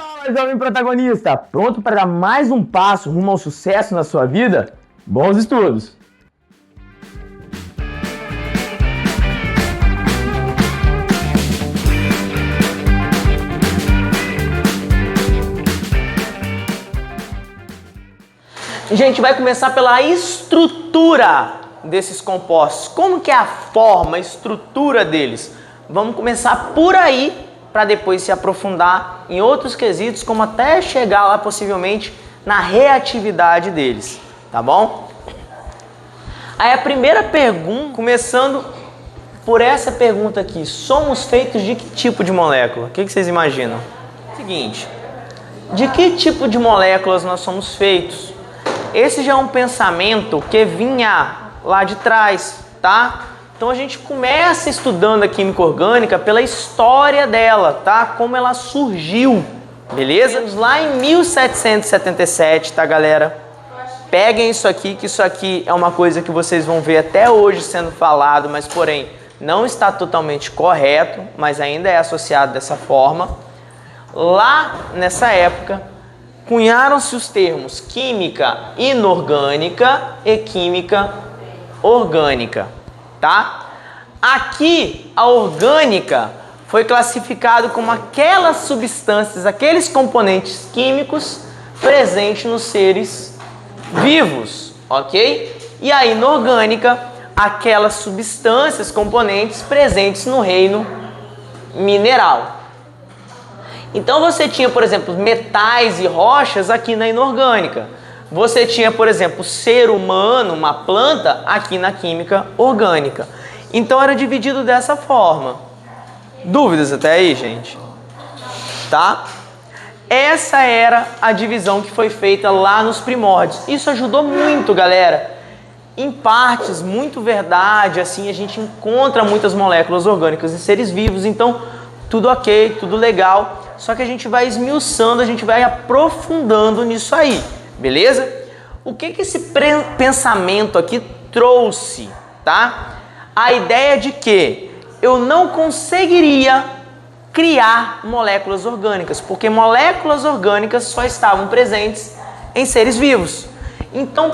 Fala, jovem protagonista! Pronto para dar mais um passo rumo ao sucesso na sua vida? Bons estudos! A gente vai começar pela estrutura desses compostos. Como que é a forma, a estrutura deles? Vamos começar por aí para depois se aprofundar em outros quesitos, como até chegar lá possivelmente na reatividade deles, tá bom? Aí a primeira pergunta, começando por essa pergunta aqui: somos feitos de que tipo de molécula? O que vocês imaginam? Seguinte, de que tipo de moléculas nós somos feitos? Esse já é um pensamento que vinha lá de trás, tá? Então a gente começa estudando a química orgânica pela história dela, tá? Como ela surgiu, beleza? Lá em 1777, tá, galera? Peguem isso aqui, que isso aqui é uma coisa que vocês vão ver até hoje sendo falado, mas porém não está totalmente correto, mas ainda é associado dessa forma. Lá nessa época, cunharam-se os termos química inorgânica e química orgânica, tá? Aqui, a orgânica foi classificado como aquelas substâncias, aqueles componentes químicos presentes nos seres vivos, ok? E a inorgânica, aquelas substâncias, componentes presentes no reino mineral. Então você tinha, por exemplo, metais e rochas aqui na inorgânica. Você tinha, por exemplo, ser humano, uma planta, aqui na química orgânica. Então era dividido dessa forma. Dúvidas até aí, gente? Tá? Essa era a divisão que foi feita lá nos primórdios. Isso ajudou muito, galera. Em partes, muito verdade, assim, a gente encontra muitas moléculas orgânicas em seres vivos, então tudo ok, tudo legal. Só que a gente vai esmiuçando, a gente vai aprofundando nisso aí, beleza? O que esse pensamento aqui trouxe, tá? A ideia de que eu não conseguiria criar moléculas orgânicas, porque moléculas orgânicas só estavam presentes em seres vivos. Então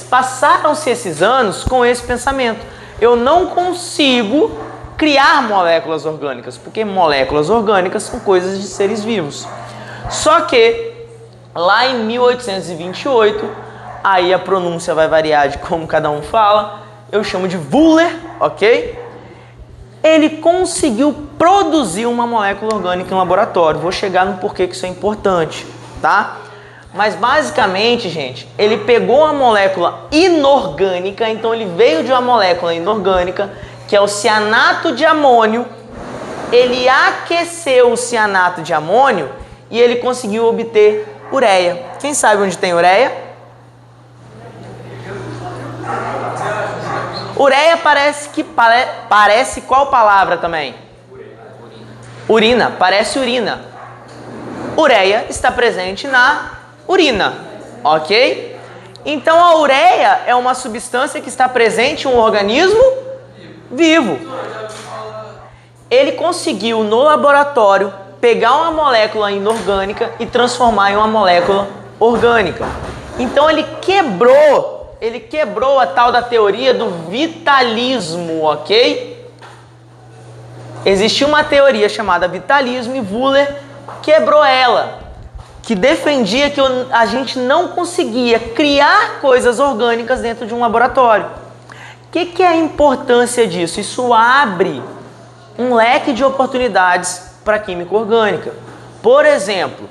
passaram-se esses anos com esse pensamento. Eu não consigo criar moléculas orgânicas, porque moléculas orgânicas são coisas de seres vivos. Só que lá em 1828, aí a pronúncia vai variar de como cada um fala, eu chamo de Wöhler, ok? Ele conseguiu produzir uma molécula orgânica em laboratório. Vou chegar no porquê que isso é importante, tá? Mas basicamente, gente, ele pegou uma molécula inorgânica, então ele veio de uma molécula inorgânica, que é o cianato de amônio. Ele aqueceu o cianato de amônio e ele conseguiu obter ureia. Quem sabe onde tem ureia? Ureia parece qual palavra também? Urina, parece urina. Ureia está presente na urina, ok? Então a ureia é uma substância que está presente em um organismo vivo. Ele conseguiu no laboratório pegar uma molécula inorgânica e transformar em uma molécula orgânica. Então ele quebrou a tal da teoria do vitalismo, ok? Existia uma teoria chamada vitalismo e Wöhler quebrou ela, que defendia que a gente não conseguia criar coisas orgânicas dentro de um laboratório. O que é a importância disso? Isso abre um leque de oportunidades para a química orgânica. Por exemplo,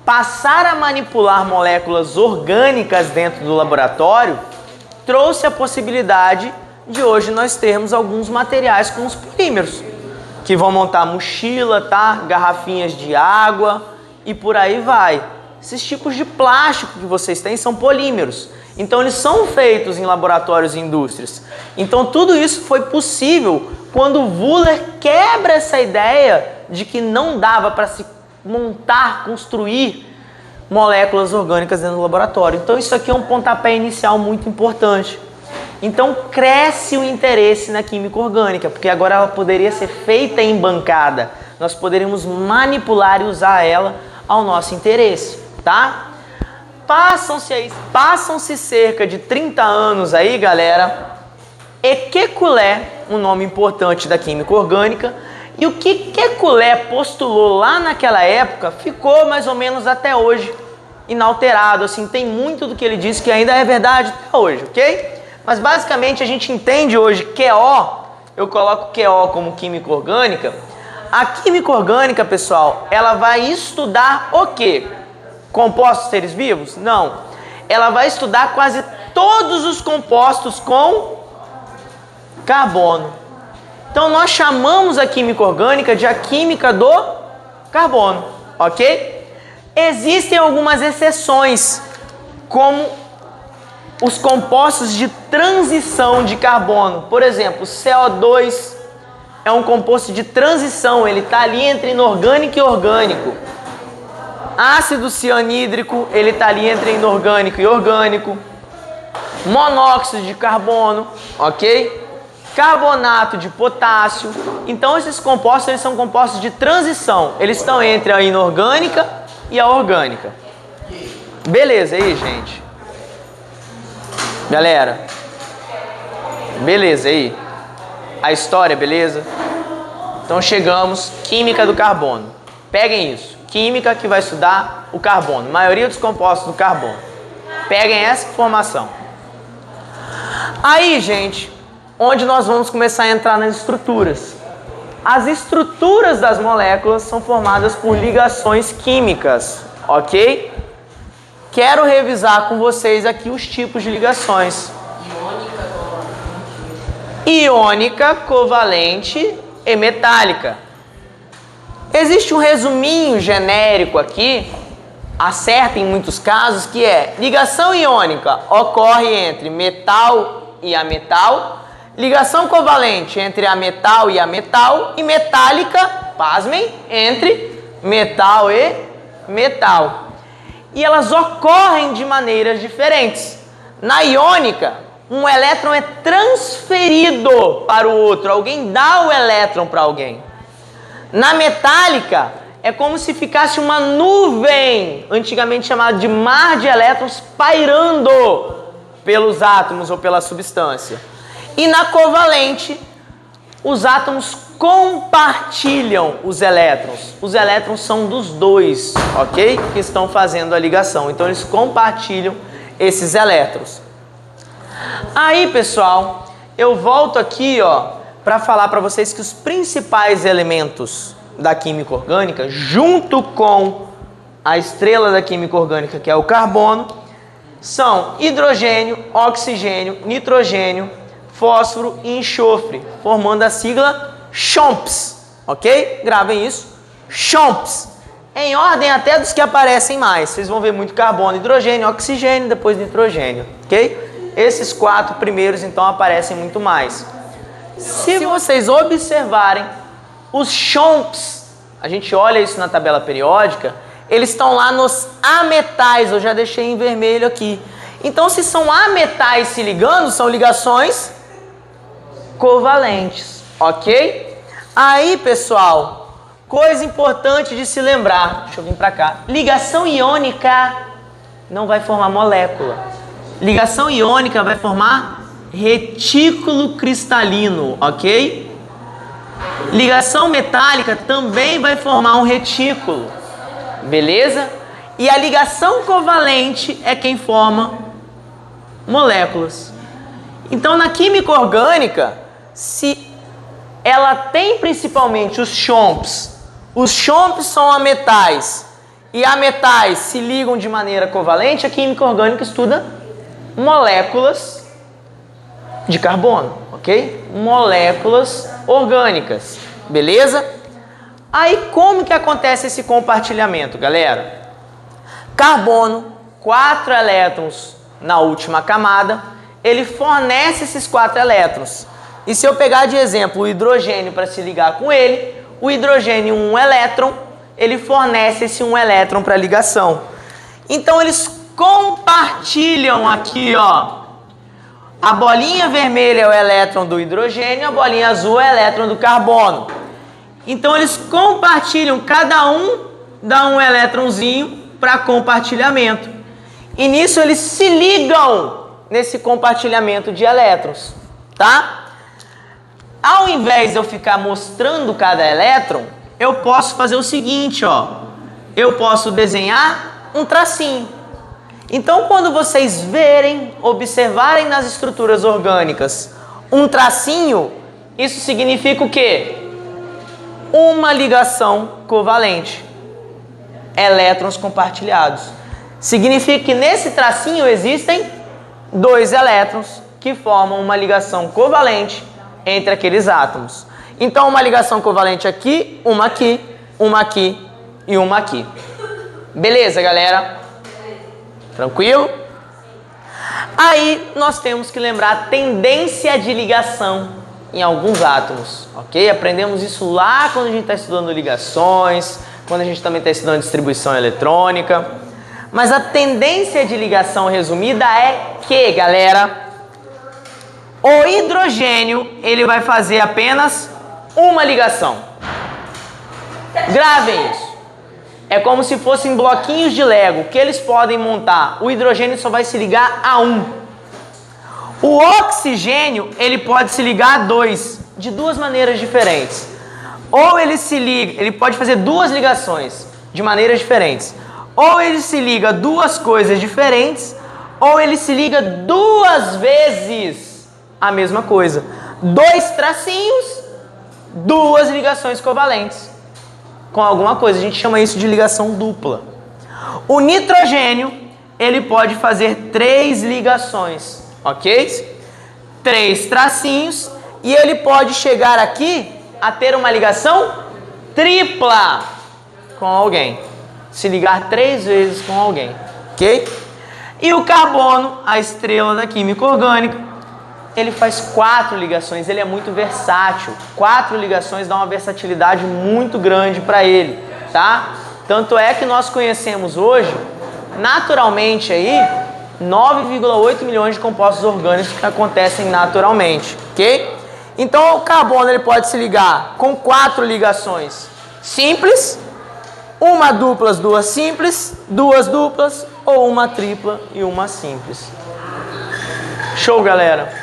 passar a manipular moléculas orgânicas dentro do laboratório trouxe a possibilidade de hoje nós termos alguns materiais como os polímeros, que vão montar mochila, tá? Garrafinhas de água e por aí vai. Esses tipos de plástico que vocês têm são polímeros. Então eles são feitos em laboratórios e indústrias. Então tudo isso foi possível quando o Wöhler quebra essa ideia de que não dava para se montar, construir moléculas orgânicas dentro do laboratório. Então isso aqui é um pontapé inicial muito importante. Então cresce o interesse na química orgânica, porque agora ela poderia ser feita em bancada. nós poderemos manipular e usar ela ao nosso interesse, tá? Passam-se cerca de 30 anos aí, galera, e Kekulé, um nome importante da química orgânica, e o que Kekulé postulou lá naquela época ficou mais ou menos até hoje inalterado, assim, tem muito do que ele disse que ainda é verdade até hoje, ok? Mas basicamente a gente entende hoje QO, eu coloco QO como química orgânica. A química orgânica, pessoal, ela vai estudar o quê? Compostos seres vivos? Não. Ela vai estudar quase todos os compostos com carbono. Então nós chamamos a química orgânica de a química do carbono, ok? Existem algumas exceções, como os compostos de transição de carbono. Por exemplo, CO2 é um composto de transição, ele está ali entre inorgânico e orgânico. Ácido cianídrico, ele está ali entre inorgânico e orgânico. Monóxido de carbono, ok? Carbonato de potássio. Então esses compostos, eles são compostos de transição. Eles estão entre a inorgânica e a orgânica. Beleza aí, gente? Galera, beleza aí? A história, beleza? Então chegamos, química do carbono. Peguem isso, química que vai estudar o carbono, maioria dos compostos do carbono. Peguem essa informação. Aí, gente, onde nós vamos começar a entrar nas estruturas. As estruturas das moléculas são formadas por ligações químicas, ok? Quero revisar com vocês aqui os tipos de ligações. Iônica, covalente e metálica. Existe um resuminho genérico aqui, acerta em muitos casos, que é: ligação iônica ocorre entre metal e ametal, ligação covalente entre ametal e ametal, e metálica, pasmem, entre metal e metal. E elas ocorrem de maneiras diferentes. Na iônica, um elétron é transferido para o outro, alguém dá o elétron para alguém. Na metálica, é como se ficasse uma nuvem, antigamente chamada de mar de elétrons, pairando pelos átomos ou pela substância. E na covalente, os átomos compartilham os elétrons. Os elétrons são dos dois, ok? Que estão fazendo a ligação. Então, eles compartilham esses elétrons. Aí, pessoal, eu volto aqui, ó, para falar para vocês que os principais elementos da química orgânica, junto com a estrela da química orgânica, que é o carbono, são hidrogênio, oxigênio, nitrogênio, fósforo e enxofre, formando a sigla CHOMPS, ok? Gravem isso, CHOMPS, em ordem até dos que aparecem mais. Vocês vão ver muito carbono, hidrogênio, oxigênio, depois nitrogênio, ok? Esses 4 primeiros, então, aparecem muito mais. Se vocês observarem, os CHOMPS, a gente olha isso na tabela periódica, eles estão lá nos ametais, eu já deixei em vermelho aqui. Então, se são ametais se ligando, são ligações covalentes, ok? Aí, pessoal, coisa importante de se lembrar, deixa eu vir para cá, ligação iônica não vai formar molécula. Ligação iônica vai formar retículo cristalino, ok? Ligação metálica também vai formar um retículo, beleza? E a ligação covalente é quem forma moléculas. Então, na química orgânica, se ela tem principalmente os CHOMPS são ametais, e ametais se ligam de maneira covalente, a química orgânica estuda moléculas de carbono, ok? Moléculas orgânicas, beleza? Aí como que acontece esse compartilhamento, galera? Carbono, 4 elétrons na última camada, ele fornece esses 4 elétrons. E se eu pegar de exemplo o hidrogênio para se ligar com ele, o hidrogênio 1 elétron, ele fornece esse 1 elétron para ligação. Então eles compartilham aqui, ó. A bolinha vermelha é o elétron do hidrogênio, a bolinha azul é o elétron do carbono. Então eles compartilham, cada um dá um elétronzinho para compartilhamento. E nisso eles se ligam nesse compartilhamento de elétrons, tá? Ao invés de eu ficar mostrando cada elétron, eu posso fazer o seguinte, ó. Eu posso desenhar um tracinho. Então, quando vocês verem, observarem nas estruturas orgânicas um tracinho, isso significa o quê? Uma ligação covalente. Elétrons compartilhados. Significa que nesse tracinho existem dois elétrons que formam uma ligação covalente entre aqueles átomos. Então, uma ligação covalente aqui, uma aqui, uma aqui e uma aqui. Beleza, galera? Tranquilo? Aí, nós temos que lembrar a tendência de ligação em alguns átomos, ok? Aprendemos isso lá quando a gente está estudando ligações, quando a gente também está estudando distribuição eletrônica. Mas a tendência de ligação resumida é que, galera, o hidrogênio, ele vai fazer apenas uma ligação. Gravem isso. É como se fossem bloquinhos de Lego que eles podem montar. O hidrogênio só vai se ligar a um. O oxigênio, ele pode se ligar a dois, de duas maneiras diferentes. Ou ele se liga, ele pode fazer duas ligações de maneiras diferentes. Ou ele se liga a duas coisas diferentes, ou ele se liga duas vezes a mesma coisa. Dois tracinhos, duas ligações covalentes com alguma coisa. A gente chama isso de ligação dupla. O nitrogênio, ele pode fazer três ligações, ok? Três tracinhos, e ele pode chegar aqui a ter uma ligação tripla com alguém. Se ligar três vezes com alguém, ok? E o carbono, a estrela da química orgânica, ele faz quatro ligações, ele é muito versátil. Quatro ligações dá uma versatilidade muito grande para ele, tá? Tanto é que nós conhecemos hoje, naturalmente aí, 9,8 milhões de compostos orgânicos que acontecem naturalmente, ok? Então o carbono ele pode se ligar com quatro ligações simples, uma dupla, duas simples, duas duplas ou uma tripla e uma simples. Show, galera!